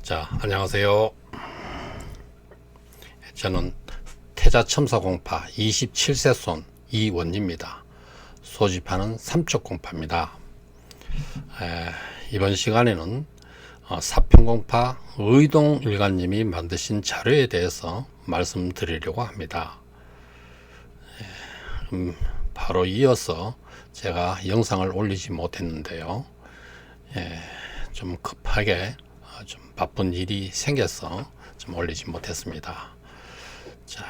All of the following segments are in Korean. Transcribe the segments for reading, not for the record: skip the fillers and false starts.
자, 안녕하세요. 저는 태자첨사공파 27세 손 이원입니다. 소집하는 삼척공파입니다. 이번 시간에는 사평공파 의동일관님이 만드신 자료에 대해서 말씀드리려고 합니다. 바로 이어서 제가 영상을 올리지 못했는데요. 좀 급하게 좀 바쁜 일이 생겨서 좀 올리지 못했습니다. 자,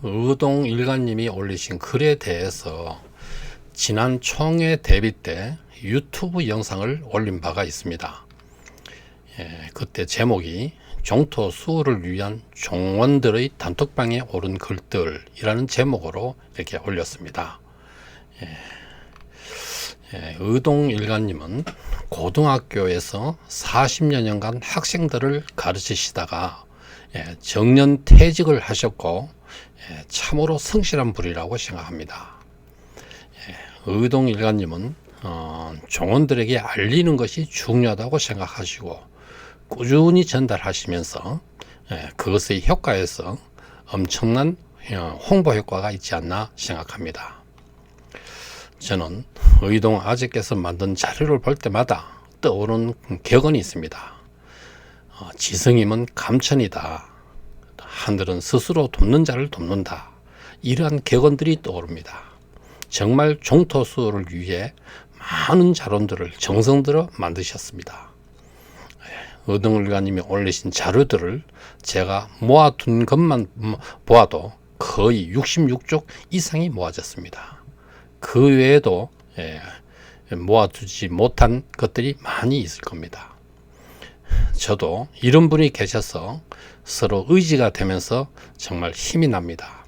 의동일관님이 올리신 글에 대해서 지난 총회 대비 때 유튜브 영상을 올린 바가 있습니다. 그때 제목이 종토 수호를 위한 종원들의 단톡방에 오른 글들이라는 제목으로 이렇게 올렸습니다. 의동일관님은 고등학교에서 40여 년간 학생들을 가르치시다가 정년 퇴직을 하셨고 참으로 성실한 분이라고 생각합니다. 의동일관님은 종원들에게 알리는 것이 중요하다고 생각하시고 꾸준히 전달하시면서 그것의 효과에서 엄청난 홍보 효과가 있지 않나 생각합니다. 저는 의동 아재께서 만든 자료를 볼 때마다 떠오르는 격언이 있습니다. 지성임은 감천이다. 하늘은 스스로 돕는 자를 돕는다. 이러한 격언들이 떠오릅니다. 정말 종토수호를 위해 많은 자료들을 정성 들여 만드셨습니다. 의동일관님이 올리신 자료들을 제가 모아둔 것만 보아도 거의 66쪽 이상이 모아졌습니다. 그 외에도 모아두지 못한 것들이 많이 있을 겁니다. 저도 이런 분이 계셔서 서로 의지가 되면서 정말 힘이 납니다.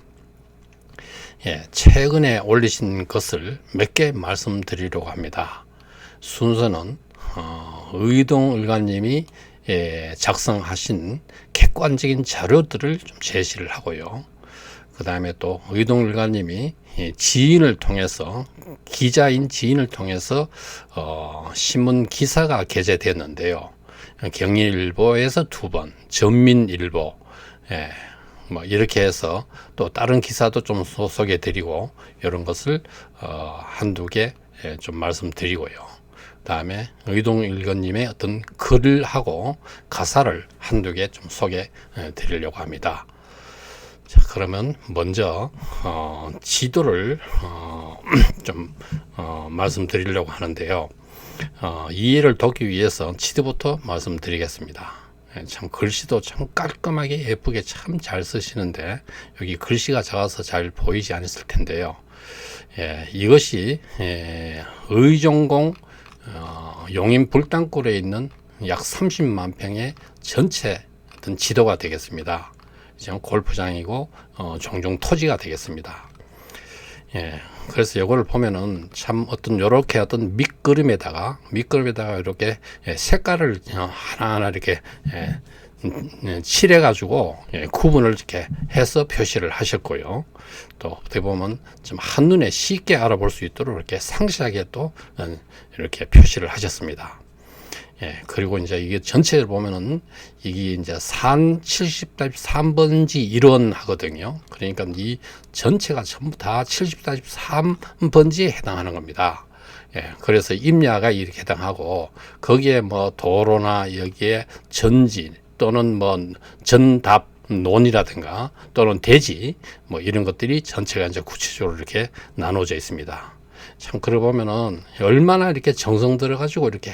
최근에 올리신 것을 몇 개 말씀드리려고 합니다. 순서는 의동일관님이 작성하신 객관적인 자료들을 좀 제시를 하고요. 그 다음에 또 의동일관님이 지인을 통해서 기자인 지인을 통해서 신문 기사가 게재됐는데요. 경일일보에서 2번, 전민일보, 뭐 이렇게 해서 또 다른 기사도 좀 소개해 드리고 이런 것을 한두 개 좀 말씀드리고요. 다음에 의동일관님의 어떤 글을 하고 가사를 한두 개 좀 소개해 드리려고 합니다. 자, 그러면 먼저 지도를 좀 말씀드리려고 하는데요. 이해를 돕기 위해서 지도부터 말씀드리겠습니다. 참 글씨도 참 깔끔하게 예쁘게 참 잘 쓰시는데 여기 글씨가 작아서 잘 보이지 않았을 텐데요. 이것이 의정공 용인 불당골에 있는 약 30만 평의 전체 어떤 지도가 되겠습니다. 지금 골프장이고 종종 토지가 되겠습니다. 그래서 이거를 보면은 참 어떤 요렇게 어떤 밑그림에다가 이렇게 색깔을 하나하나 이렇게 칠해 가지고 구분을 이렇게 해서 표시를 하셨고요. 또 어떻게 보면 좀 한눈에 쉽게 알아볼 수 있도록 이렇게 상세하게 또 이렇게 표시를 하셨습니다. 그리고 이제 이게 전체를 보면은 이게 이제 산 70-3번지 일원 하거든요. 그러니까 이 전체가 전부 다 70-3번지에 해당하는 겁니다. 그래서 임야가 이렇게 해당하고 거기에 뭐 도로나 여기에 전지 또는 뭐 전답 논이라든가 또는 대지 뭐 이런 것들이 전체가 이제 구체적으로 이렇게 나눠져 있습니다. 참 그러 보면은 얼마나 이렇게 정성 들어 가지고 이렇게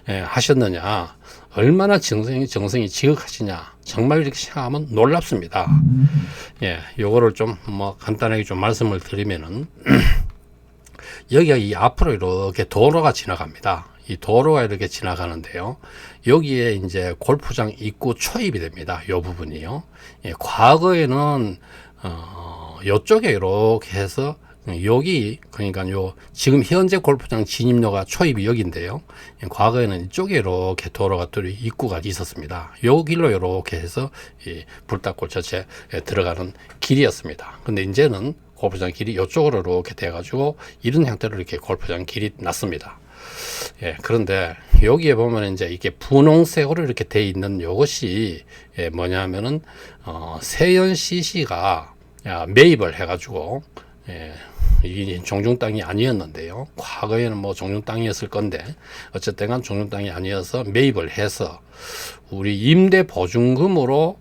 하셨느냐, 얼마나 정성이 지극하시냐, 정말 이렇게 생각하면 놀랍습니다. 요거를 좀 뭐 간단하게 좀 말씀을 드리면은 여기가 이 앞으로 이렇게 도로가 지나갑니다. 이 도로가 이렇게 지나가는데요. 여기에 이제 골프장 입구 초입이 됩니다. 요 부분이요. 과거에는 요쪽에 이렇게 해서 여기 그러니까 요 지금 현재 골프장 진입로가 초입이 여기인데요. 과거에는 이쪽에 이렇게 도로가 또 입구가 있었습니다. 요 길로 이렇게 해서 이 불닭골 전체 들어가는 길이었습니다. 근데 이제는 골프장 길이 이쪽으로 이렇게 돼 가지고 이런 형태로 이렇게 골프장 길이 났습니다. 예, 그런데 여기에 보면 이제 이게 분홍색으로 이렇게 돼 있는 요것이 뭐냐면은 세연 CC가 매입을 해가지고 이 종중 땅이 아니었는데요. 과거에는 뭐 종중 땅이었을 건데 어쨌든 간 종중 땅이 아니어서 매입을 해서 우리 임대 보증금으로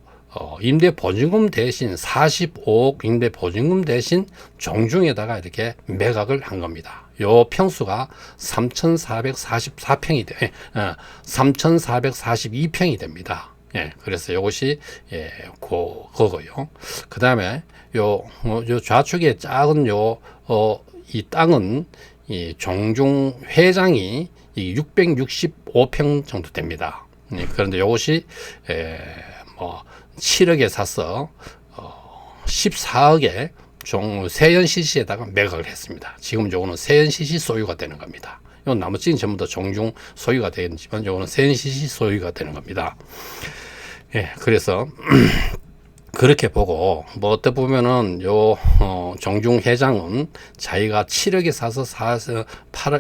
임대 보증금 대신 45억 임대 보증금 대신 종중에다가 이렇게 매각을 한 겁니다. 요 평수가 3,444평이 3,442평이 됩니다. 예, 그래서 이것이 그거고요. 그 다음에 요 좌측에 작은 이 땅은 이 종중 회장이 이 665평 정도 됩니다. 그런데 이것이 뭐 7억에 사서 14억에 세연 CC에다가 매각을 했습니다. 지금 요거는 세연 CC 소유가 되는 겁니다. 요 나머지는 전부 다 종중 소유가 되겠지만 요거는 세연 CC 소유가 되는 겁니다. 예, 그래서 그렇게 보고 뭐 어떻게 보면은 종중 회장은 자기가 7억에 사서 8억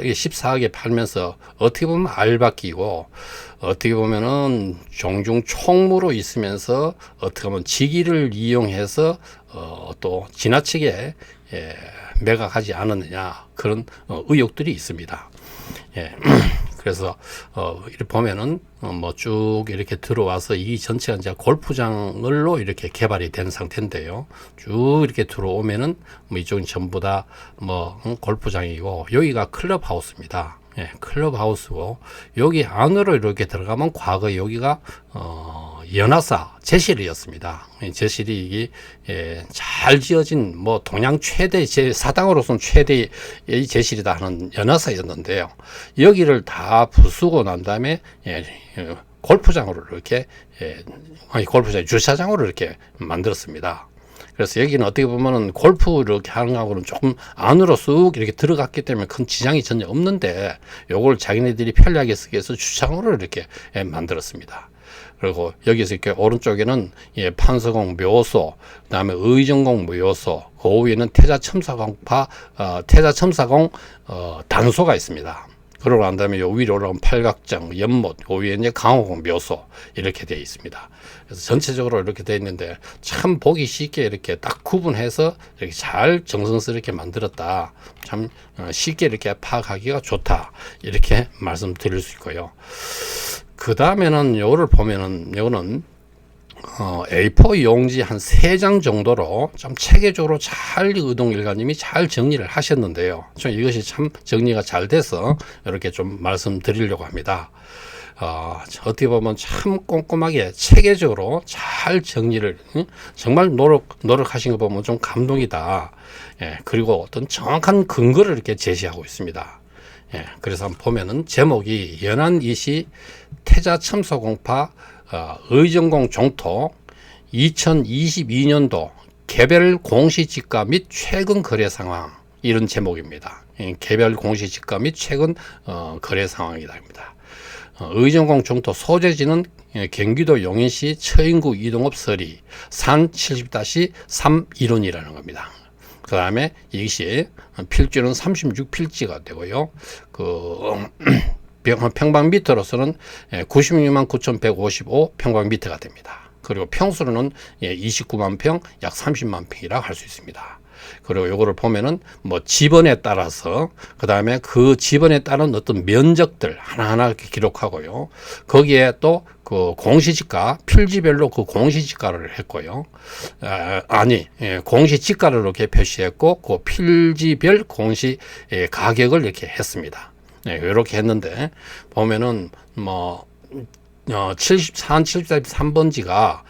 14억에 팔면서 어떻게 보면 알바끼고 어떻게 보면은 종중 총무로 있으면서 어떻게 보면 직위를 이용해서 또 지나치게 매각하지 않았느냐 그런 의혹들이 있습니다. 예. 그래서 이렇게 보면은 뭐 쭉 이렇게 들어와서 이 전체가 이제 골프장으로 이렇게 개발이 된 상태인데요. 쭉 이렇게 들어오면은 뭐 이쪽은 전부 다 뭐 골프장이고 여기가 클럽하우스입니다. 예, 클럽하우스고 여기 안으로 이렇게 들어가면 과거 여기가 연화사 제실이었습니다. 제실이 이게 잘 지어진 뭐 동양 최대 사당으로서는 최대의 제실이다 하는 연화사였는데요. 여기를 다 부수고 난 다음에 골프장으로 이렇게 골프장 주차장으로 이렇게 만들었습니다. 그래서 여기는 어떻게 보면은 골프 이렇게 하는 거하고는 조금 안으로 쑥 이렇게 들어갔기 때문에 큰 지장이 전혀 없는데 요걸 자기네들이 편리하게 쓰기 위해서 주차장으로 이렇게 만들었습니다. 그리고 여기서 이렇게 오른쪽에는 판서공 묘소, 그다음에 의정공 묘소, 그 위에는 태자첨사공 단소가 있습니다. 그러고 난 다음에 요 위로 올라가면 팔각정, 연못, 그 위에 이제 강호공 묘소 이렇게 되어 있습니다. 그래서 전체적으로 이렇게 되어 있는데 참 보기 쉽게 이렇게 딱 구분해서 이렇게 잘 정성스럽게 만들었다. 참 쉽게 이렇게 파악하기가 좋다. 이렇게 말씀드릴 수 있고요. 그 다음에는 요거를 보면은 요거는 A4 용지 한 3장 정도로 좀 체계적으로 잘 의동일가님이 잘 정리를 하셨는데요. 좀 이것이 참 정리가 잘 돼서 이렇게 좀 말씀드리려고 합니다. 어떻게 보면 참 꼼꼼하게 체계적으로 잘 정리를 정말 노력하신 거 보면 좀 감동이다. 예, 그리고 어떤 정확한 근거를 이렇게 제시하고 있습니다. 예, 그래서 한번 보면은 제목이 연안이시 태자첨소공파 의정공 종토 2022년도 개별 공시지가 및 최근 거래 상황 이런 제목입니다. 개별 공시지가 및 최근 거래 상황이다. 의정공 종토 소재지는 경기도 용인시 처인구 이동업 서리 산 70-3 이론이라는 겁니다. 그 다음에 이것이 필지는 36필지가 되고요. 평방미터로서는 96만 9,155 평방미터가 됩니다. 그리고 평수로는 29만 평, 약 30만 평이라고 할 수 있습니다. 그리고 요거를 보면은 뭐 지번에 따라서 그 다음에 그 지번에 따른 어떤 면적들 하나하나 이렇게 기록하고요. 거기에 또 그 공시지가 필지별로 그 공시지가를 했고요. 공시지가를 이렇게 표시했고 그 필지별 공시 가격을 이렇게 했습니다. 이렇게 했는데 보면은 뭐 73번지가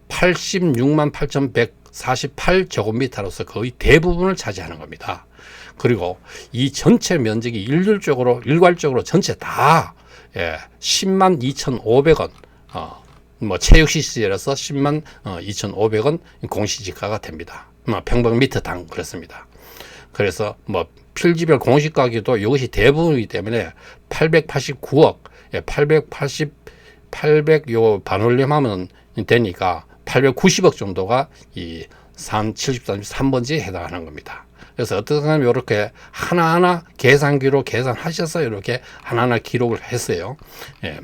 86만 8,148제곱미터로서 거의 대부분을 차지하는 겁니다. 그리고 이 전체 면적이 일괄적으로 전체 다 10만 2,500원 뭐 체육시설에서 10만 2,500원 공시지가가 됩니다. 평방미터당 그렇습니다. 그래서 뭐 필지별 공시가격도 이것이 대부분이기 때문에 889억 800 요 반올림하면 되니까 890억 정도가 이 산 73번지에 해당하는 겁니다. 그래서 어떤 사람이 이렇게 하나하나 계산기로 계산하셔서 이렇게 하나하나 기록을 했어요. 예.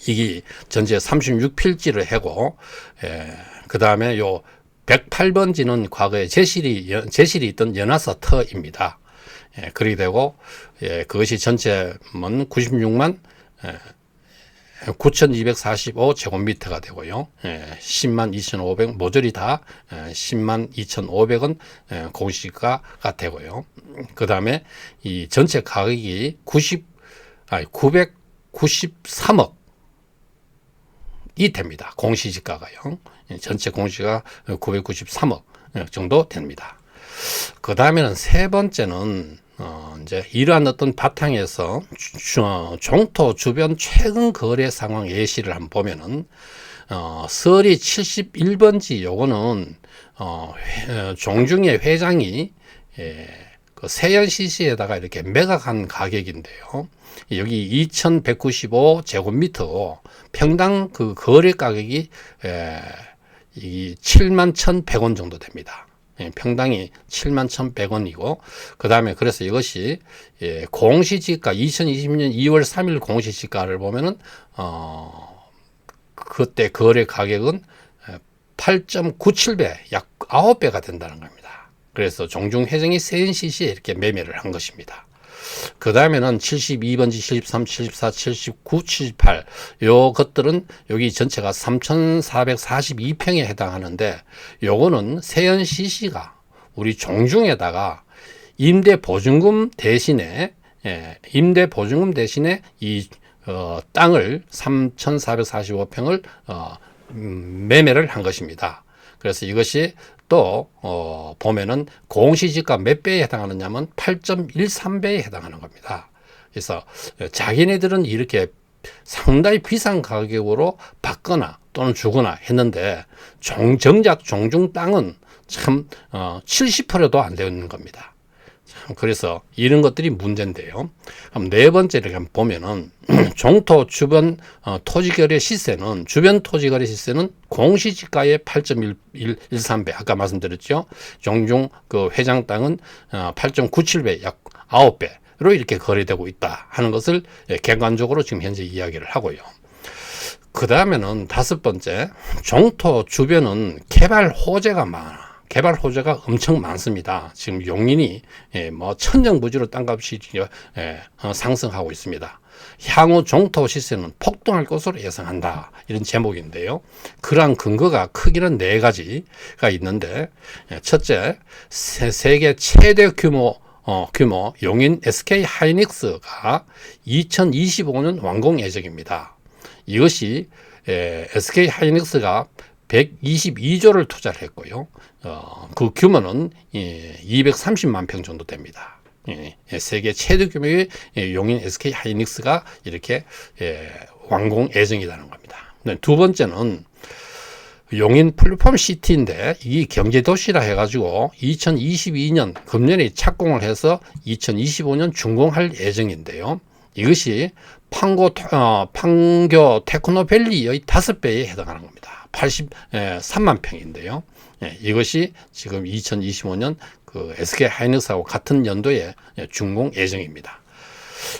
이게 전체 36필지를 하고, 그 다음에 요 108번지는 과거에 제실이 있던 연화서 터입니다. 그렇게 되고, 그것이 전체는 96만 9,245 제곱미터가 되고요. 10만 2,500 모조리 다 10만 2,500원 공시가가 되고요. 그 다음에 이 전체 가격이 993억 이 됩니다. 공시지가가요. 전체 공시가 993억 정도 됩니다. 그 다음에는 세 번째는 이제 이러한 어떤 바탕에서 종토 주변 최근 거래 상황 예시를 한번 보면은 서리 71번지 요거는 종중의 회장이 그 세연 CC에다가 이렇게 매각한 가격인데요. 여기 2195 제곱미터 평당 그 거래 가격이 이 71,100원 정도 됩니다. 평당이 71,100원이고, 그 다음에 그래서 이것이 공시지가 2020년 2월 3일 공시지가를 보면은 그때 거래 가격은 8.97배, 약 9배가 된다는 겁니다. 그래서 종중 회장이 세연CC에 이렇게 매매를 한 것입니다. 그 다음에는 72번지, 73, 74, 79, 78 요 것들은 여기 전체가 3,442평에 해당하는데, 요거는 세연CC가 우리 종중에다가 임대보증금 대신에 이 땅을 3,445평을 매매를 한 것입니다. 그래서 이것이 또 보면은 공시지가 몇 배에 해당하느냐면 8.13배에 해당하는 겁니다. 그래서 자기네들은 이렇게 상당히 비싼 가격으로 받거나 또는 주거나 했는데 정작 종중 땅은 참 70%도 안 되는 겁니다. 그래서 이런 것들이 문제인데요. 그럼 네 번째를 한번 보면은 종토 주변 토지거래 시세는, 주변 토지거래 시세는 공시지가의 8.13배, 아까 말씀드렸죠. 종중 그 회장 땅은 8.97배, 약 9배로 이렇게 거래되고 있다 하는 것을 객관적으로 지금 현재 이야기를 하고요. 그 다음에는 다섯 번째, 종토 주변은 개발 호재가 많아. 개발 호재가 엄청 많습니다. 지금 용인이 뭐 천정부지로 땅값이 상승하고 있습니다. 향후 종토 시세는 폭등할 것으로 예상한다. 이런 제목인데요. 그러한 근거가 크기는 네 가지가 있는데, 첫째, 세계 최대 규모 용인 SK 하이닉스가 2025년 완공 예정입니다. 이것이 SK 하이닉스가 122조를 투자를 했고요. 그 규모는 230만 평 정도 됩니다. 세계 최대 규모의 용인 SK 하이닉스가 이렇게 완공 예정이라는 겁니다. 두 번째는 용인 플랫폼 시티인데, 이 경제도시라 해가지고 2022년 금년에 착공을 해서 2025년 준공할 예정인데요. 이것이 판교 테크노밸리의 5배에 해당하는 겁니다. 83만 평인데요. 이것이 지금 2025년 그 SK 하이닉스하고 같은 연도에 준공 예정입니다.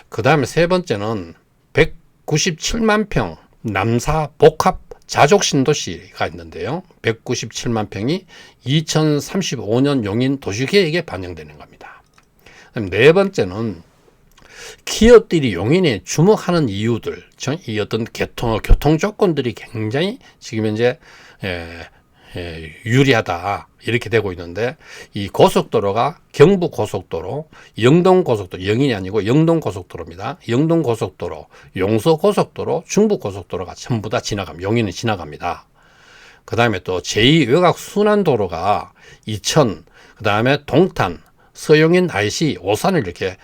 그 다음에 세 번째는 197만 평 남사 복합 자족 신도시가 있는데요. 197만 평이 2035년 용인 도시계획에 반영되는 겁니다. 네 번째는 기업들이 용인에 주목하는 이유들, 이 어떤 교통 조건들이 굉장히 지금 현재 유리하다 이렇게 되고 있는데, 이 고속도로가 경부고속도로, 영동고속도로, 영인이 아니고 영동고속도로입니다. 영동고속도로, 용서고속도로, 중부고속도로가 전부 다 용인을 지나갑니다. 그 다음에 또 제2외곽순환도로가 이천, 그 다음에 동탄, 서용인, IC, 오산을 이렇게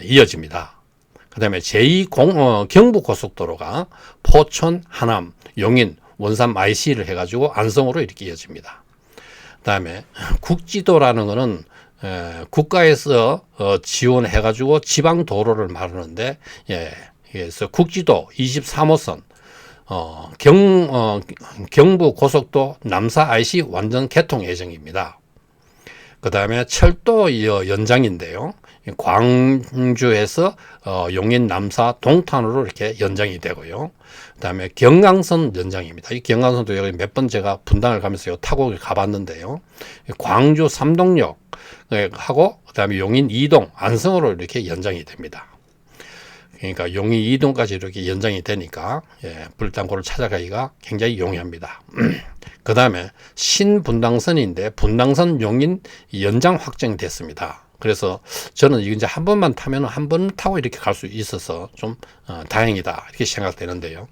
이어집니다. 그 다음에 경부고속도로가 포천, 하남, 용인, 원산 IC를 해가지고 안성으로 이렇게 이어집니다. 그 다음에 국지도라는 것은 국가에서 지원해가지고 지방도로를 말하는데, 그래서 국지도 23호선, 경부고속도 남사 IC 완전 개통 예정입니다. 그 다음에 철도 연장인데요. 광주에서 용인, 남사, 동탄으로 이렇게 연장이 되고요. 그 다음에 경강선 연장입니다. 이 경강선도 여기 몇 번 제가 분당을 가면서 타고 가봤는데요. 광주 삼동역 하고 그 다음에 용인 이동, 안성으로 이렇게 연장이 됩니다. 그러니까 용인 이동까지 이렇게 연장이 되니까 불당고를 찾아가기가 굉장히 용이합니다. 그 다음에 신분당선인데 분당선 용인 연장 확정됐습니다. 그래서 저는 이제 한 번만 타면 한 번 타고 이렇게 갈 수 있어서 좀 다행이다 이렇게 생각되는데요.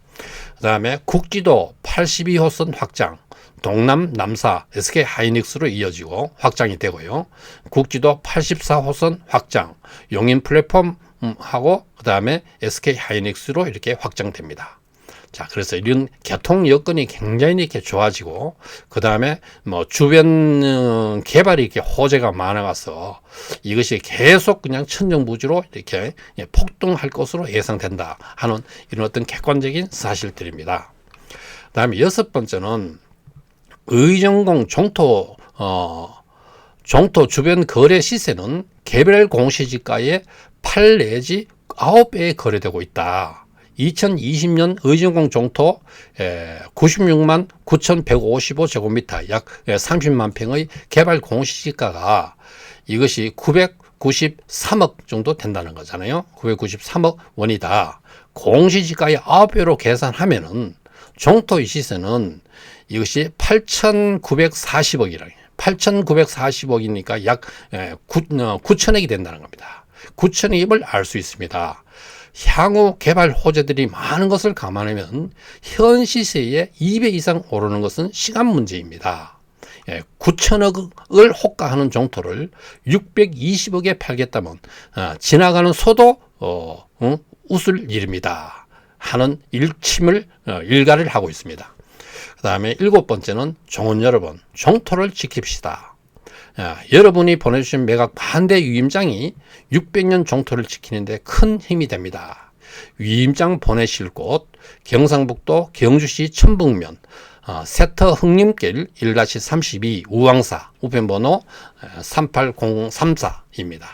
그 다음에 국지도 82호선 확장, 동남 남사 SK 하이닉스로 이어지고 확장이 되고요. 국지도 84호선 확장, 용인 플랫폼 하고 그 다음에 SK 하이닉스로 이렇게 확장됩니다. 자, 그래서 이런 교통 여건이 굉장히 이렇게 좋아지고, 그 다음에 뭐 주변 개발이 이렇게 호재가 많아가서 이것이 계속 그냥 천정부지로 이렇게 폭등할 것으로 예상된다 하는 이런 어떤 객관적인 사실들입니다. 그 다음에 여섯 번째는 의정공 종토 주변 거래 시세는 개별 공시지가의 8 내지 9배에 거래되고 있다. 2020년 의정공 종토 96만 9,155제곱미터 약 30만 평의 개발 공시지가가 이것이 993억 정도 된다는 거잖아요. 993억 원이다. 공시지가의 9배로 계산하면은 종토의 시세는 이것이 8,940억이라 8,940억이니까 약 9천억이 된다는 겁니다. 9천억임을 알 수 있습니다. 향후 개발 호재들이 많은 것을 감안하면 현 시세에 2배 이상 오르는 것은 시간 문제입니다. 9천억을 호가하는 종토를 620억에 팔겠다면 지나가는 소도 웃을 일입니다 하는 일가를 하고 있습니다. 그 다음에 일곱 번째는 종원 여러분, 종토를 지킵시다. 여러분이 보내주신 매각 반대 위임장이 600년 종토를 지키는데 큰 힘이 됩니다. 위임장 보내실 곳 경상북도 경주시 천북면 세터 흥림길 1-32 우왕사 우편번호 38034입니다.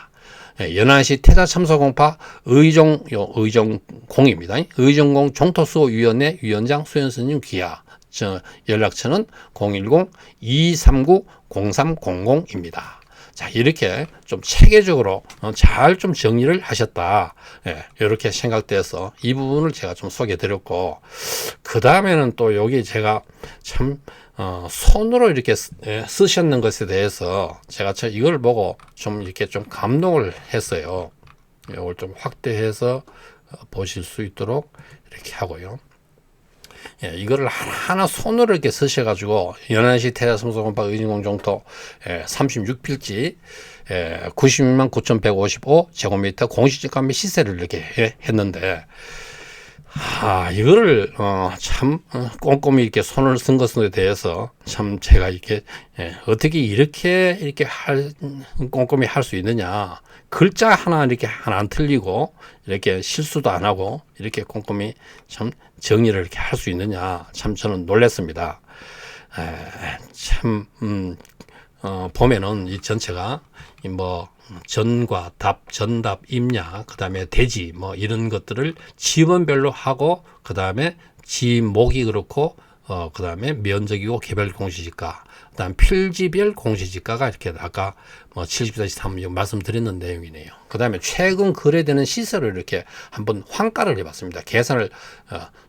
연안시 태자 참사공파 의정공입니다. 의정공 종토수호위원회 위원장 수연스님 귀하. 연락처는 010-239-0300입니다. 자, 이렇게 좀 체계적으로 잘 좀 정리를 하셨다. 이렇게 생각돼서 이 부분을 제가 좀 소개해 드렸고, 그 다음에는 또 여기 제가 참 손으로 이렇게 쓰셨는 것에 대해서 제가 이걸 보고 좀 이렇게 좀 감동을 했어요. 이걸 좀 확대해서 보실 수 있도록 이렇게 하고요. 이거를 하나 손으로 이렇게 쓰셔가지고 연안시 태자성소공파 의정공 종토 36필지 96만 9,155제곱미터 공시지가 및 시세를 이렇게 했는데 이거를 참 꼼꼼히 이렇게 손을 쓴 것에 대해서 참 제가 이렇게 어떻게 이렇게 꼼꼼히 할 수 있느냐. 글자 하나 이렇게 하나 안 틀리고 이렇게 실수도 안 하고 이렇게 꼼꼼히 참 정리를 이렇게 할 수 있느냐. 참 저는 놀랐습니다. 참 보면은 이 전체가 뭐 전과 답, 전답, 임야, 그 다음에 대지 뭐 이런 것들을 지원별로 하고 그 다음에 지목이 그렇고 그 다음에 면적이고 개별 공시지가, 그 다음 필지별 공시지가가 이렇게 아까 뭐 70-3 말씀드렸는 내용이네요. 그 다음에 최근 거래되는 시세를 이렇게 한번 환가를 해봤습니다. 계산을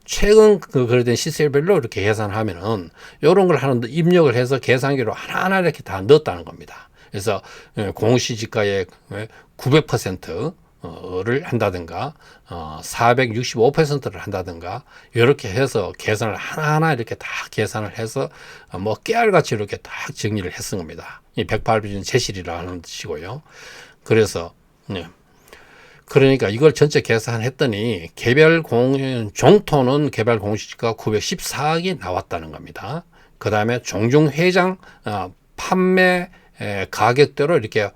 최근 거래된 시세별로 이렇게 계산하면은 이런 걸 하는 입력을 해서 계산기로 하나하나 이렇게 다 넣었다는 겁니다. 그래서 공시지가의 900%를 한다든가 465%를 한다든가 이렇게 해서 계산을 하나하나 이렇게 다 계산을 해서 뭐 깨알같이 이렇게 딱 정리를 했은 겁니다. 이 108비준 제실이라는 뜻이고요. 그래서 그러니까 이걸 전체 계산했더니 종토는 개별 공시지가 914억이 나왔다는 겁니다. 그 다음에 종중회장 판매 가격대로 이렇게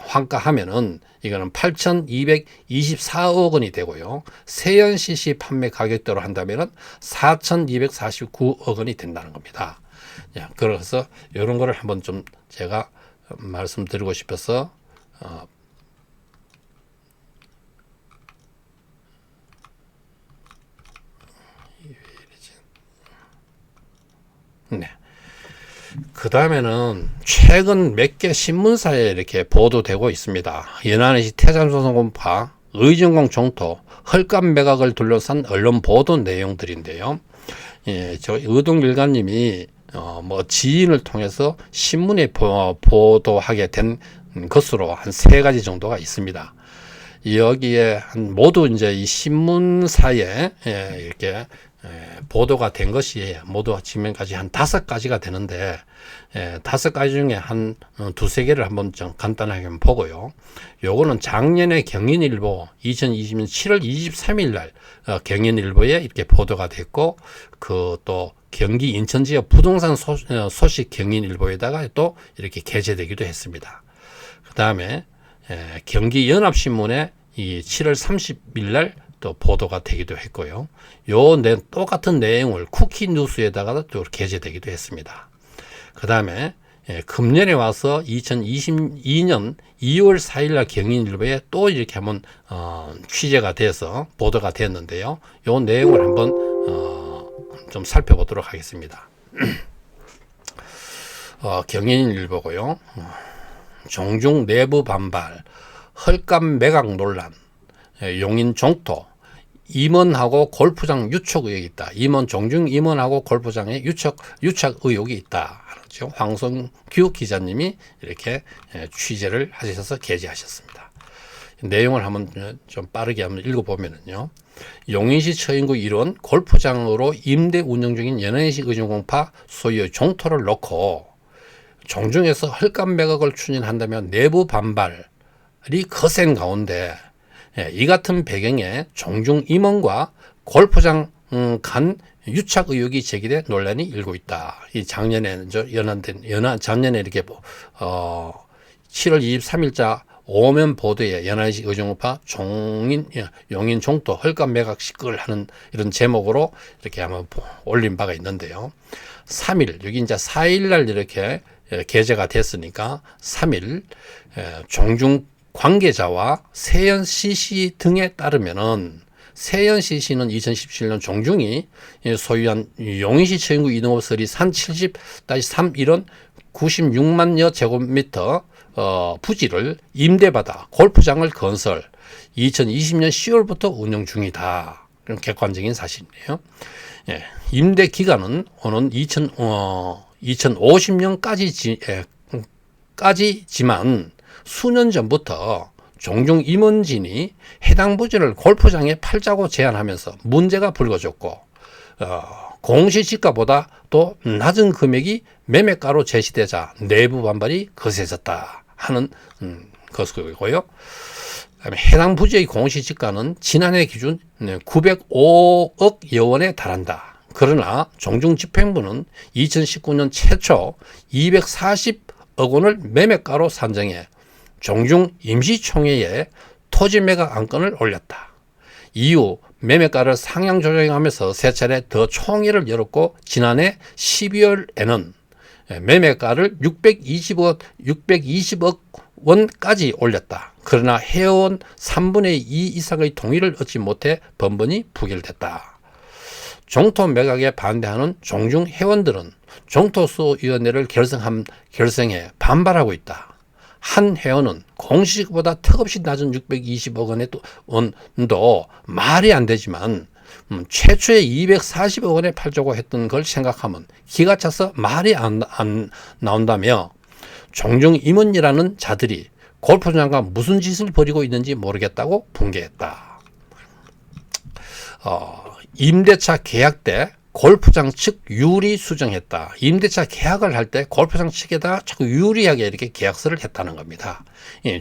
환가하면은 이거는 8,224억 원이 되고요. 세연CC 판매 가격대로 한다면은 4,249억 원이 된다는 겁니다. 그래서 이런 거를 한번 좀 제가 말씀드리고 싶어서 네. 그 다음에는 최근 몇 개 신문사에 이렇게 보도되고 있습니다. 연안시 태산소송공파, 의정공 종토, 헐값 매각을 둘러싼 언론 보도 내용들인데요. 예, 저 의동일가님이 뭐 지인을 통해서 신문에 보도하게 된 것으로 한 3가지 정도가 있습니다. 여기에 모두 이제 이 신문사에 이렇게 보도가 된 것이 모두 지금까지 한 5가지가 되는데 5가지 중에 한 2-3개를 한번 좀 간단하게 보고요. 요거는 작년에 경인일보 2020년 7월 23일 날 경인일보에 이렇게 보도가 됐고, 그 또 경기 인천 지역 부동산 소식 경인일보에다가 또 이렇게 게재되기도 했습니다. 그 다음에 경기 연합신문에 이 7월 30일 날 또 보도가 되기도 했고요. 똑같은 내용을 쿠키 뉴스에다가 또 게재되기도 했습니다. 그 다음에 금년에 와서 2022년 2월 4일 날 경인일보에 또 이렇게 한번 취재가 돼서 보도가 됐는데요. 요 내용을 한번 좀 살펴보도록 하겠습니다. 경인일보고요. 종중 내부 반발, 헐값 매각 논란, 용인 종토, 임원하고 골프장 유착 의혹이 있다. 종중 임원하고 골프장에 유착 의혹이 있다. 황성규 기자님이 이렇게 취재를 하셔서 게재하셨습니다. 내용을 한번 좀 빠르게 한번 읽어보면요. 용인시 처인구 1원 골프장으로 임대 운영 중인 연안시 의정공파 소유의 종토를 놓고 종중에서 헐값 매각을 추진한다면 내부 반발이 거센 가운데 이 같은 배경에 종중 임원과 골프장 간 유착 의혹이 제기돼 논란이 일고 있다. 이 작년에 작년에 이렇게 7월 23일자 오면 보도에 연안시 의정공파 용인 종토 헐값 매각 시끌 하는 이런 제목으로 이렇게 한번 올린 바가 있는데요. 3일 여기 이제 4일 날 이렇게 게재가 됐으니까 3일 종중 관계자와 세연 CC 등에 따르면은 세연 CC는 2017년 종중이 소유한 용인시 처인구 이동업설이 산 70-3일원 96만여 제곱미터 부지를 임대받아 골프장을 건설 2020년 10월부터 운영 중이다. 그런 객관적인 사실이네요. 임대 기간은 오는 2050년까지지만 수년 전부터 종중 임원진이 해당 부지를 골프장에 팔자고 제안하면서 문제가 불거졌고 공시지가보다 또 낮은 금액이 매매가로 제시되자 내부 반발이 거세졌다 하는 것이고요. 그다음에 해당 부지의 공시지가는 지난해 기준 905억 여원에 달한다. 그러나 종중집행부는 2019년 최초 240억 원을 매매가로 산정해 종중 임시총회에 토지 매각 안건을 올렸다. 이후 매매가를 상향 조정하면서 세 차례 더 총회를 열었고 지난해 12월에는 매매가를 620억 원까지 올렸다. 그러나 회원 3분의 2 이상의 동의를 얻지 못해 번번이 부결됐다. 종토 매각에 반대하는 종중 회원들은 종토수위원회를 결성해 반발하고 있다. 한 회원은 공시보다 턱없이 낮은 620억 원도 말이 안 되지만 최초에 240억 원에 팔자고 했던 걸 생각하면 기가 차서 말이 안 나온다며 종중 임원이라는 자들이 골프장과 무슨 짓을 벌이고 있는지 모르겠다고 분개했다. 임대차 계약 때 골프장 측 유리 수정했다. 임대차 계약을 할 때 골프장 측에다 자꾸 유리하게 이렇게 계약서를 했다는 겁니다.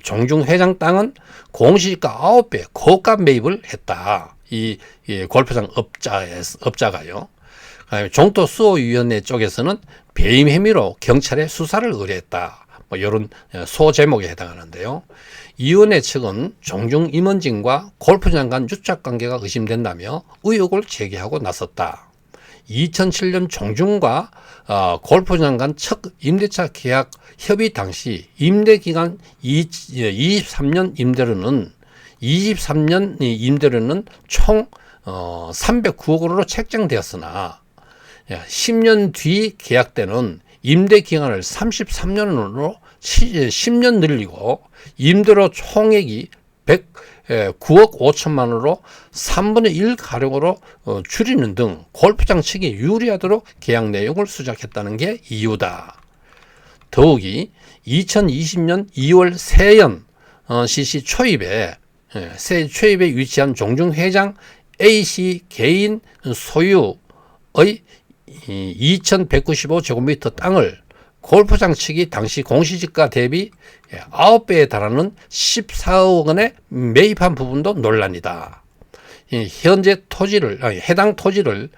종중 회장 땅은 공시지가 9배 고가 매입을 했다. 이 골프장 업자가요. 종토 수호위원회 쪽에서는 배임 혐의로 경찰에 수사를 의뢰했다. 뭐 이런 소제목에 해당하는데요. 위원회 측은 종중 임원진과 골프장 간 유착 관계가 의심된다며 의혹을 제기하고 나섰다. 2007년 종중과 골프장 간 첫 임대차 계약 협의 당시 임대기간 23년 임대료는 총 309억 원으로 책정되었으나 10년 뒤 계약 때는 임대 기간을 33년으로 10년 늘리고 임대료 총액이 109억 5천만 원으로 3분의 1 가량으로 줄이는 등 골프장 측이 유리하도록 계약 내용을 수정했다는 게 이유다. 더욱이 2020년 2월 세연 CC 초입에 위치한 종중회장 A씨 개인 소유의 2195제곱미터 땅을 골프장 측이 당시 공시지가 대비 9배에 달하는 14억 원에 매입한 부분도 논란이다. 현재 해당 토지를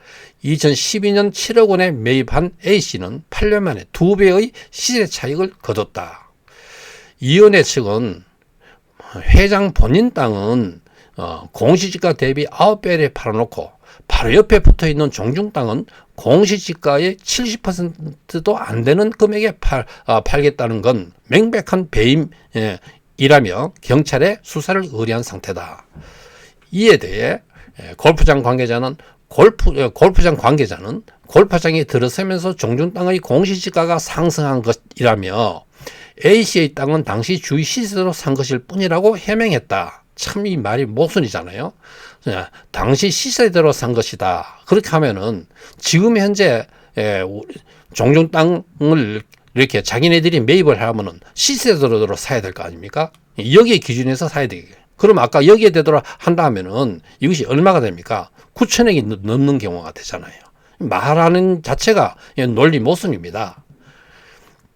2012년 7억 원에 매입한 A씨는 8년 만에 2배의 시세 차익을 거뒀다. 이은혜 측은 회장 본인 땅은 공시지가 대비 9배에 팔아놓고 바로 옆에 붙어있는 종중 땅은 공시지가의 70%도 안 되는 금액에 팔겠다는 건 명백한 배임이라며 경찰에 수사를 의뢰한 상태다. 이에 대해 골프장 관계자는 골프장에 들어서면서 종중 땅의 공시지가가 상승한 것이라며 A씨의 땅은 당시 주위 시세로 산 것일 뿐이라고 해명했다. 참 이 말이 모순이잖아요. 당시 시세대로 산 것이다. 그렇게 하면은 지금 현재 종중 땅을 이렇게 자기네들이 매입을 하면은 시세대로 사야 될 거 아닙니까? 여기에 기준에서 사야 되겠죠. 그럼 아까 여기에 되도록 한다 하면은 이것이 얼마가 됩니까? 9천억이 넘는 경우가 되잖아요. 말하는 자체가 논리 모순입니다.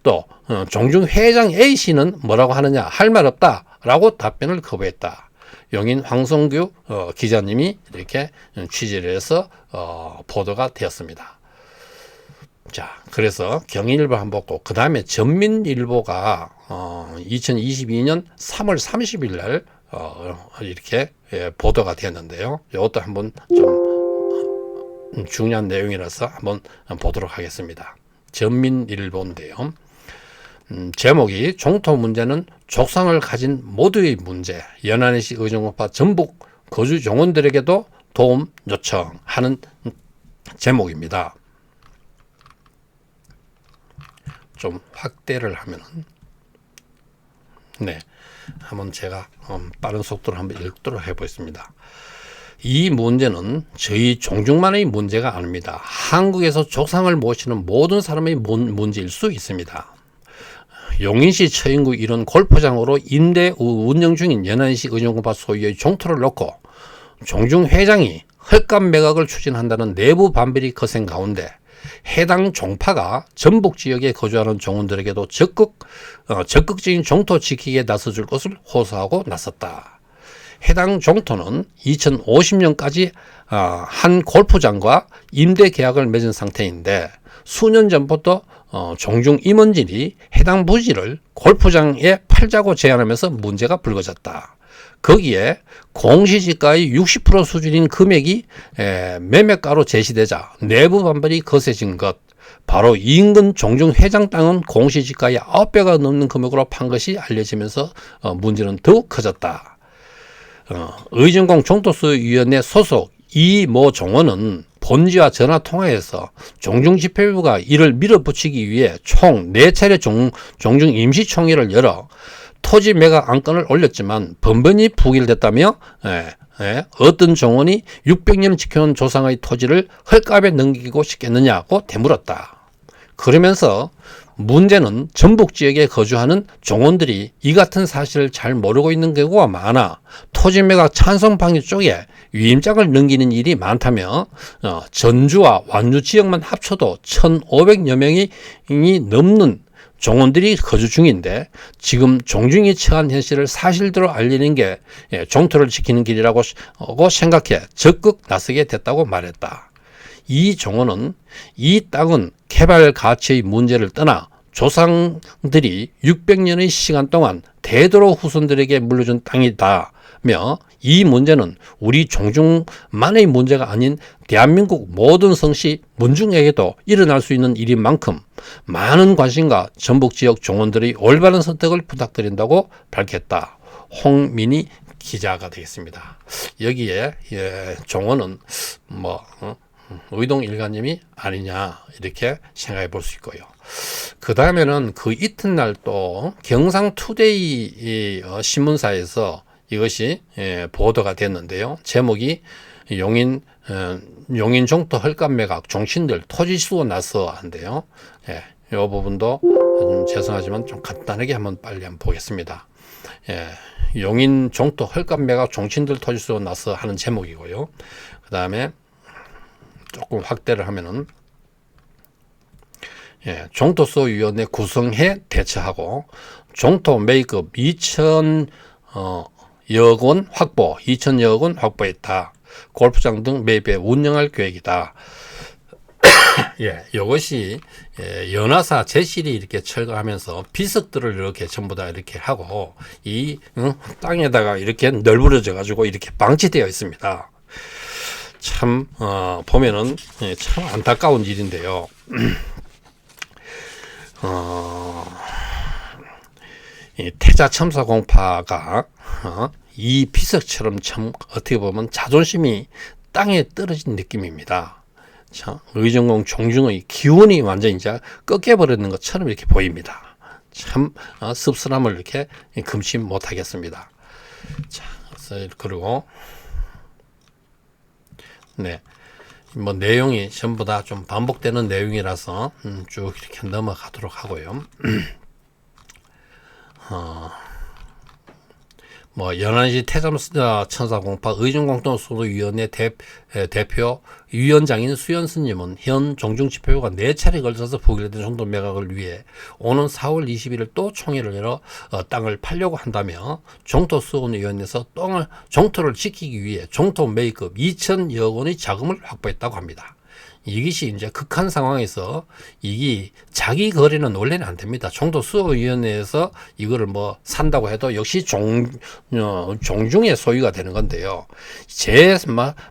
또 종중 회장 A씨는 뭐라고 하느냐, 할 말 없다라고 답변을 거부했다. 용인 황성규 기자님이 이렇게 취재를 해서 보도가 되었습니다. 자, 그래서 경인일보 한번 보고 그 다음에 전민일보가 2022년 3월 30일 날 이렇게 보도가 되었는데요. 이것도 한번 좀 중요한 내용이라서 한번 보도록 하겠습니다. 전민일보인데요. 제목이 종토 문제는 족상을 가진 모두의 문제, 연안시 의정부파 전북 거주 종원들에게도 도움 요청하는 제목입니다. 좀 확대를 하면은, 한번 제가 빠른 속도로 한번 읽도록 해보겠습니다. 이 문제는 저희 종중만의 문제가 아닙니다. 한국에서 족상을 모시는 모든 사람의 문제일 수 있습니다. 용인시 처인구 이런 골프장으로 임대 운영 중인 연안시 의정부파 소유의 종토를 놓고 종중 회장이 헐값 매각을 추진한다는 내부 반발이 거센 가운데 해당 종파가 전북 지역에 거주하는 종원들에게도 적극적인 종토 지키기에 나서줄 것을 호소하고 나섰다. 해당 종토는 2050년까지 한 골프장과 임대 계약을 맺은 상태인데 수년 전부터 종중 임원진이 해당 부지를 골프장에 팔자고 제안하면서 문제가 불거졌다. 거기에 공시지가의 60% 수준인 금액이 매매가로 제시되자 내부 반발이 거세진 것, 바로 인근 종중 회장 땅은 공시지가의 9배가 넘는 금액으로 판 것이 알려지면서 문제는 더욱 커졌다. 의정공 종토수위원회 소속 이모 종원은 본지와 전화 통화에서 종중집회부가 이를 밀어붙이기 위해 총 4차례 종중 임시총회를 열어 토지 매각 안건을 올렸지만 번번이 부결됐다며 어떤 종원이 600년 지켜온 조상의 토지를 헐값에 넘기고 싶겠느냐고 되물었다. 그러면서 문제는 전북 지역에 거주하는 종원들이 이 같은 사실을 잘 모르고 있는 경우가 많아 토지 매각 찬성 방위 쪽에 위임장을 넘기는 일이 많다며 전주와 완주 지역만 합쳐도 1,500여 명이 넘는 종원들이 거주 중인데 지금 종중이 처한 현실을 사실대로 알리는 게 종토를 지키는 길이라고 생각해 적극 나서게 됐다고 말했다. 이 종원은 이 땅은 개발 가치의 문제를 떠나 조상들이 600년의 시간 동안 대대로 후손들에게 물려준 땅이다 이 문제는 우리 종중만의 문제가 아닌 대한민국 모든 성씨 문중에게도 일어날 수 있는 일인 만큼 많은 관심과 전북 지역 종원들의 올바른 선택을 부탁드린다고 밝혔다. 홍민희 기자가 되겠습니다. 여기에 종원은 의동 일가님이 아니냐 이렇게 생각해 볼 수 있고요. 그 다음에는 그 이튿날 또 경상투데이 신문사에서 이것이 보도가 됐는데요. 제목이 용인 종토 헐값 매각 종친들 토지 수거 나서 한데요. 이 부분도 좀 죄송하지만 좀 간단하게 빨리 한번 보겠습니다. 용인 종토 헐값 매각 종친들 토지 수거 나서 하는 제목이고요. 그 다음에 조금 확대를 하면은 종토수호위원회 구성해 대처하고 종토 매입금 2천여억 원 확보했다. 골프장 등 매입에 운영할 계획이다. 이것이 연화사 제실이 이렇게 철거하면서 비석들을 이렇게 전부 다 이렇게 하고 이 땅에다가 이렇게 널브러져 가지고 이렇게 방치되어 있습니다. 참 보면은 참 안타까운 일인데요. 이 태자 첨사 공파가 이 비석처럼 참 어떻게 보면 자존심이 땅에 떨어진 느낌입니다. 참 의정공 종중의 기운이 완전 이제 꺾여버리는 것처럼 이렇게 보입니다. 참 씁쓸함을 이렇게 금치 못하겠습니다. 자, 그리고 내용이 전부 다 좀 반복되는 내용이라서 쭉 이렇게 넘어가도록 하고요. 연안시 태자천사공파 의정공동수도위원회 대표 위원장인 수연스님은 현 종중집회가 4차례 걸쳐서 부결된 종토 매각을 위해 오는 4월 21일 또 총회를 열어 땅을 팔려고 한다며 종토수원위원회에서 종토를 지키기 위해 종토 매입금 2천여억 원의 자금을 확보했다고 합니다. 이것이 이제 극한 상황에서 이게 자기 거래는 원래는 안 됩니다. 종토수호위원회에서 이거를 산다고 해도 역시 종중의 소유가 되는 건데요.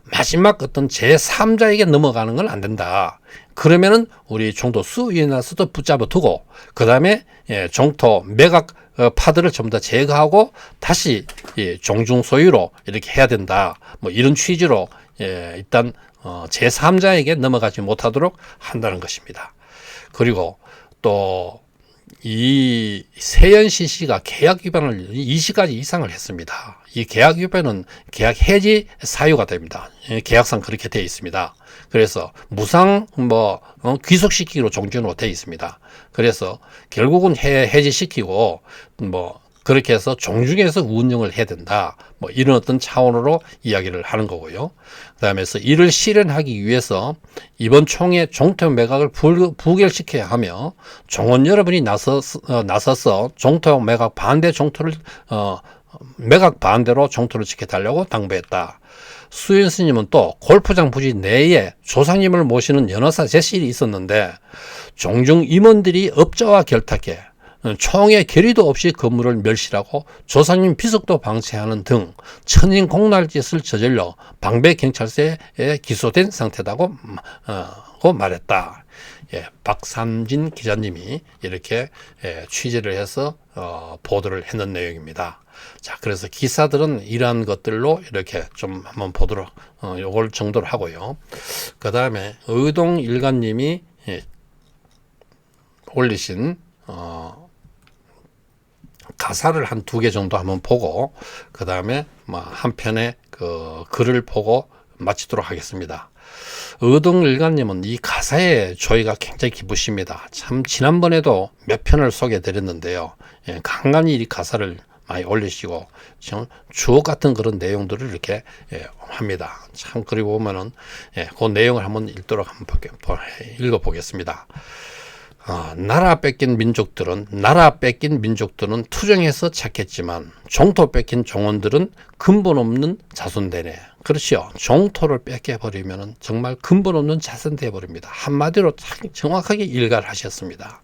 마지막 어떤 제3자에게 넘어가는 건 안 된다. 그러면은 우리 종토수호위원회에서도 붙잡아 두고 그 다음에 종토 매각 파들을 전부 다 제거하고 다시 종중 소유로 이렇게 해야 된다. 이런 취지로 일단 제3자에게 넘어가지 못하도록 한다는 것입니다. 그리고 또 이 세연시 씨가 계약 위반을 20가지 이상을 했습니다. 이 계약 위반은 계약 해지 사유가 됩니다. 계약상 그렇게 되어 있습니다. 그래서 무상 귀속시키기로 종전으로 되어 있습니다. 그래서 결국은 해지시키고 그렇게 해서 종중에서 운영을 해야 된다. 이런 어떤 차원으로 이야기를 하는 거고요. 그 다음에 이를 실현하기 위해서 이번 총회 종토 매각을 부결시켜야 하며 종원 여러분이 나서서 종토 매각 반대 종토를 매각 반대로 종토를 지켜달라고 당부했다. 수연 스님은 또 골프장 부지 내에 조상님을 모시는 연화사 제실이 있었는데 종중 임원들이 업자와 결탁해 총회 결의도 없이 건물을 멸실하고 조상님 비석도 방치하는 등 천인 공날짓을 저질러 방배경찰서에 기소된 상태다고 말했다. 박삼진 기자님이 이렇게 취재를 해서 보도를 했는 내용입니다. 자, 그래서 기사들은 이러한 것들로 이렇게 좀 한번 보도록 요걸 정도로 하고요. 그 다음에 의동 일가님이 올리신 가사를 한 2개 정도 한번 보고 그 다음에 한 편의 그 글을 보고 마치도록 하겠습니다. 의동일가님은 이 가사에 조예가 굉장히 깊으십니다. 참 지난번에도 몇 편을 소개해 드렸는데요. 간간히 이 가사를 많이 올리시고 주옥 같은 그런 내용들을 이렇게 합니다. 참 그리고 보면은 그 내용을 한번 읽어 보겠습니다. 나라 뺏긴 민족들은 투정해서 착했지만 종토 뺏긴 종원들은 근본 없는 자손되네. 그렇죠. 종토를 뺏겨버리면 정말 근본 없는 자손 되어버립니다. 한마디로 정확하게 일가를 하셨습니다.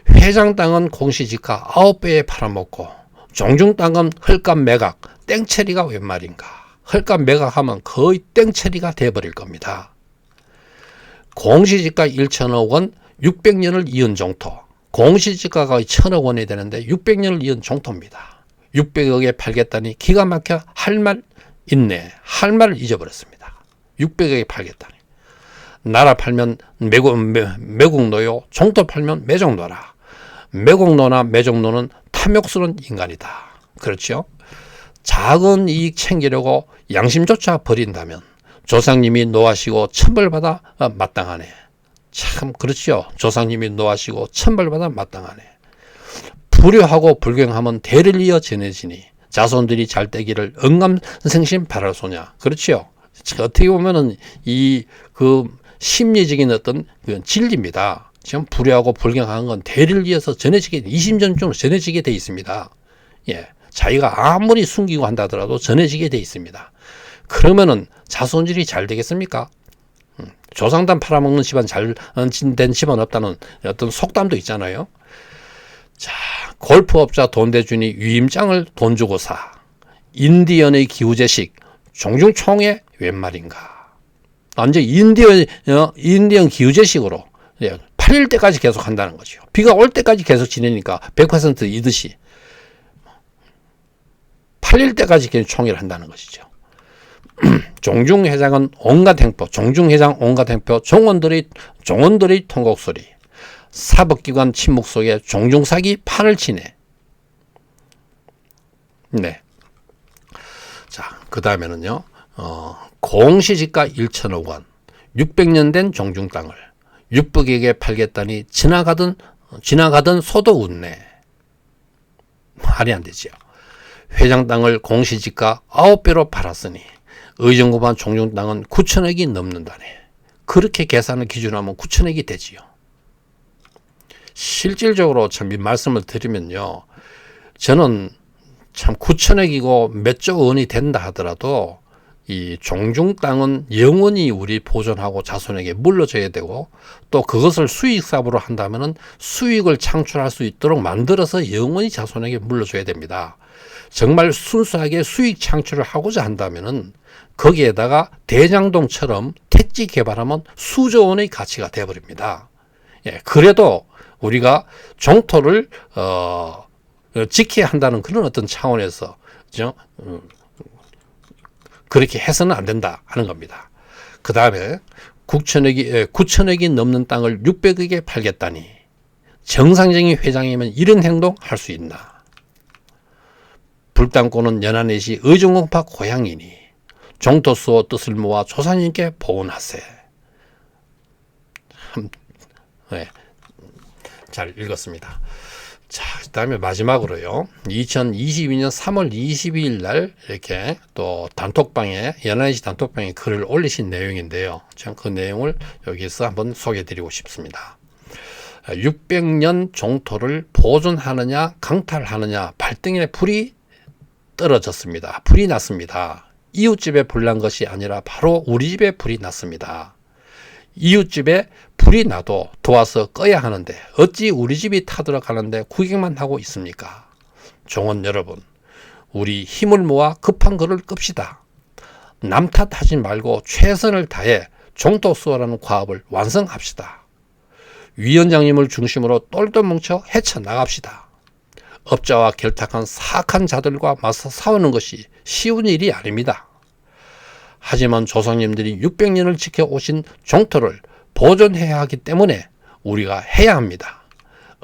회장 땅은 공시지가 9배에 팔아먹고 종중 땅은 헐값 매각 땡처리가 웬 말인가. 헐값 매각하면 거의 땡처리가 돼버릴 겁니다. 공시지가 1천억 원, 600년을 이은 종토. 공시지가가 1,000억 원이 되는데 600년을 이은 종토입니다. 600억에 팔겠다니 기가 막혀 할 말 있네. 할 말을 잊어버렸습니다. 600억에 팔겠다니. 나라 팔면 매국노요. 종토 팔면 매종노라. 매국노나 매종노는 탐욕스러운 인간이다. 그렇죠? 작은 이익 챙기려고 양심조차 버린다면 조상님이 노하시고 천벌받아 마땅하네. 참 그렇죠. 조상님이 노하시고 천벌받아 마땅하네. 불효하고 불경하면 대를 이어 전해지니 자손들이 잘 되기를 응감생심 바랄소냐. 그렇죠. 어떻게 보면은 그 심리적인 어떤 그 진리입니다. 지금 불효하고 불경한 건 대를 이어서 전해지게 20년 전해지게 돼 있습니다. 예, 자기가 아무리 숨기고 한다더라도 전해지게 돼 있습니다. 그러면은 자손들이 잘 되겠습니까? 조상단 팔아먹는 집안 잘 된 집안 없다는 어떤 속담도 있잖아요. 자, 골프업자 돈 대주니 위임장을 돈 주고 사. 인디언의 기우제식 종중총회 웬 말인가. 완전 인디언 기우제식으로 팔릴 때까지 계속 한다는 거죠. 비가 올 때까지 계속 지내니까 100% 이듯이 팔릴 때까지 계속 총회를 한다는 것이죠. 종중회장은 온갖 행포, 종중회장 온갖 행포, 종원들의 통곡소리, 사법기관 침묵 속에 종중사기 판을 치네. 네. 자, 그 다음에는요, 공시지가 1천억 원, 600년 된 종중 땅을 600억에 팔겠다니 지나가던 소도 웃네. 말이 안 되지요. 회장 땅을 공시지가 9배로 팔았으니 의정부반 종중 땅은 9천억이 넘는다네. 그렇게 계산을 기준하면 9천억이 되지요. 실질적으로 참 말씀을 드리면요. 저는 참 9천억이고 몇조 원이 된다 하더라도 이 종중 땅은 영원히 우리 보존하고 자손에게 물려줘야 되고 또 그것을 수익사업으로 한다면은 수익을 창출할 수 있도록 만들어서 영원히 자손에게 물려줘야 됩니다. 정말 순수하게 수익 창출을 하고자 한다면은 거기에다가 대장동처럼 택지 개발하면 수조 원의 가치가 되어버립니다. 예, 그래도 우리가 종토를 지켜야 한다는 그런 어떤 차원에서 그렇게 해서는 안 된다 하는 겁니다. 그 다음에 9천억이 넘는 땅을 600억에 팔겠다니 정상적인 회장이면 이런 행동 할 수 있나. 불당권은 연안내시 의정공파 고향이니 종토수호 뜻을 모아 조상님께 보훈하세. 네, 잘 읽었습니다. 자, 그 다음에 마지막으로요. 2022년 3월 22일 날 이렇게 또 단톡방에, 연안시 단톡방에 글을 올리신 내용인데요. 전 그 내용을 여기서 한번 소개해 드리고 싶습니다. 600년 종토를 보존하느냐, 강탈하느냐, 발등에 불이 떨어졌습니다. 불이 났습니다. 이웃집에 불난 것이 아니라 바로 우리 집에 불이 났습니다. 이웃집에 불이 나도 도와서 꺼야 하는데 어찌 우리 집이 타들어가는데 구경만 하고 있습니까? 종원 여러분, 우리 힘을 모아 급한 거를 끕시다. 남 탓하지 말고 최선을 다해 종토수호라는 과업을 완성합시다. 위원장님을 중심으로 똘똘 뭉쳐 헤쳐나갑시다. 업자와 결탁한 사악한 자들과 맞서 싸우는 것이 쉬운 일이 아닙니다. 하지만 조상님들이 600년을 지켜오신 종토를 보존해야 하기 때문에 우리가 해야 합니다.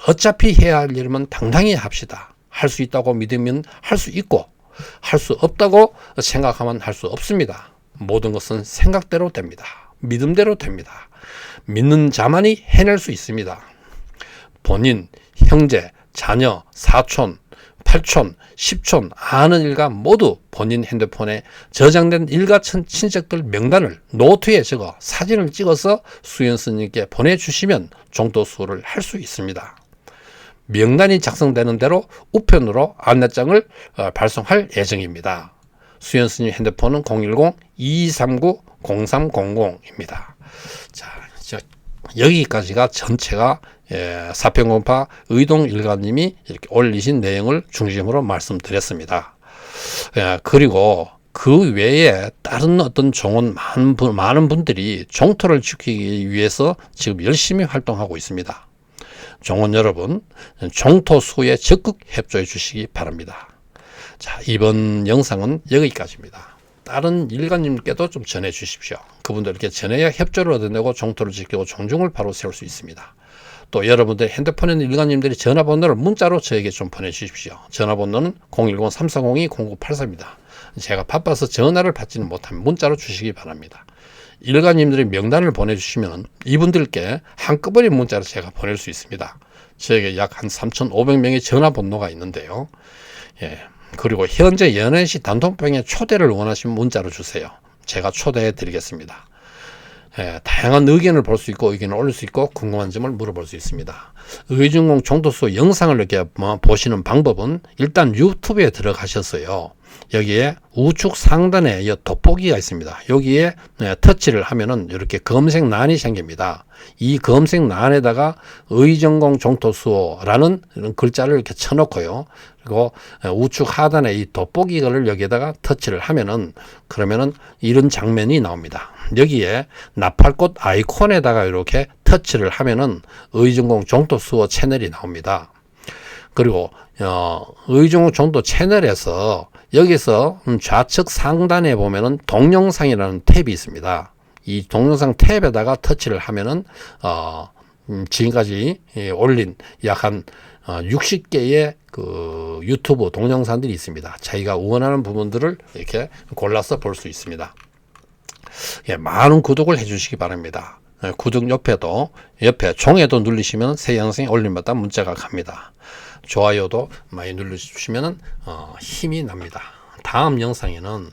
어차피 해야 할 일이면 당당히 합시다. 할 수 있다고 믿으면 할 수 있고 할 수 없다고 생각하면 할 수 없습니다. 모든 것은 생각대로 됩니다. 믿음대로 됩니다. 믿는 자만이 해낼 수 있습니다. 본인, 형제, 자녀, 사촌, 8촌, 10촌 아는 일가 모두 본인 핸드폰에 저장된 일가 친척들 명단을 노트에 적어 사진을 찍어서 수연 스님께 보내주시면 종토수호를 할 수 있습니다. 명단이 작성되는 대로 우편으로 안내장을 발송할 예정입니다. 수연 스님 핸드폰은 010-2239-0300입니다. 자, 여기까지가 전체가 사평공파 의동 일가님이 이렇게 올리신 내용을 중심으로 말씀드렸습니다. 그리고 그 외에 다른 어떤 종은 많은 분들이 종토를 지키기 위해서 지금 열심히 활동하고 있습니다. 종원 여러분, 종토 수호에 적극 협조해 주시기 바랍니다. 자, 이번 영상은 여기까지입니다. 다른 일가님께도 좀 전해 주십시오. 그분들께 전해야 협조를 얻어내고 종토를 지키고 종중을 바로 세울 수 있습니다. 또 여러분들 핸드폰에 있는 일가님들이 전화번호를 문자로 저에게 좀 보내주십시오. 전화번호는 010-340-0984입니다. 제가 바빠서 전화를 받지는 못하면 문자로 주시기 바랍니다. 일가님들의 명단을 보내주시면 이분들께 한꺼번에 문자로 제가 보낼 수 있습니다. 저에게 약 한 3,500명의 전화번호가 있는데요. 그리고 현재 연애시 단톡방에 초대를 원하시면 문자로 주세요. 제가 초대해 드리겠습니다. 다양한 의견을 볼 수 있고 의견을 올릴 수 있고 궁금한 점을 물어볼 수 있습니다. 의중공 종토수 영상을 이렇게 보시는 방법은 일단 유튜브에 들어가셨어요. 여기에 우측 상단에 돋보기가 있습니다. 여기에 터치를 하면은 이렇게 검색란이 생깁니다. 이 검색란에다가 의정공 종토수호라는 글자를 이렇게 쳐놓고요. 그리고 우측 하단에 이 돋보기를 여기에다가 터치를 하면은 그러면은 이런 장면이 나옵니다. 여기에 나팔꽃 아이콘에다가 이렇게 터치를 하면은 의정공 종토수호 채널이 나옵니다. 그리고 의정공 종토 채널에서 여기서 좌측 상단에 보면은 동영상이라는 탭이 있습니다. 이 동영상 탭에다가 터치를 하면은 지금까지 올린 약 한 60개의 그 유튜브 동영상들이 있습니다. 자기가 원하는 부분들을 이렇게 골라서 볼 수 있습니다. 많은 구독을 해주시기 바랍니다. 구독 옆에 종에도 누르시면 새 영상이 올림마다 문자가 갑니다. 좋아요도 많이 눌러주시면 힘이 납니다. 다음 영상에는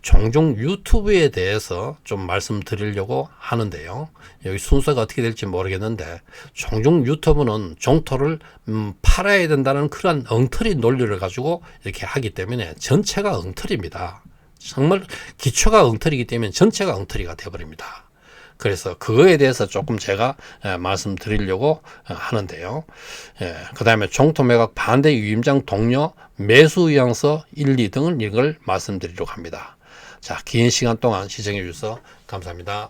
종종 유튜브에 대해서 좀 말씀드리려고 하는데요. 여기 순서가 어떻게 될지 모르겠는데 종종 유튜브는 종토를 팔아야 된다는 그런 엉터리 논리를 가지고 이렇게 하기 때문에 전체가 엉터리입니다. 정말 기초가 엉터리이기 때문에 전체가 엉터리가 되어버립니다. 그래서 그거에 대해서 조금 제가 말씀드리려고 하는데요. 그 다음에 종토매각 반대 위임장 동료 매수 의향서 1, 2등을 이걸 말씀드리려고 합니다. 자, 긴 시간 동안 시청해 주셔서 감사합니다.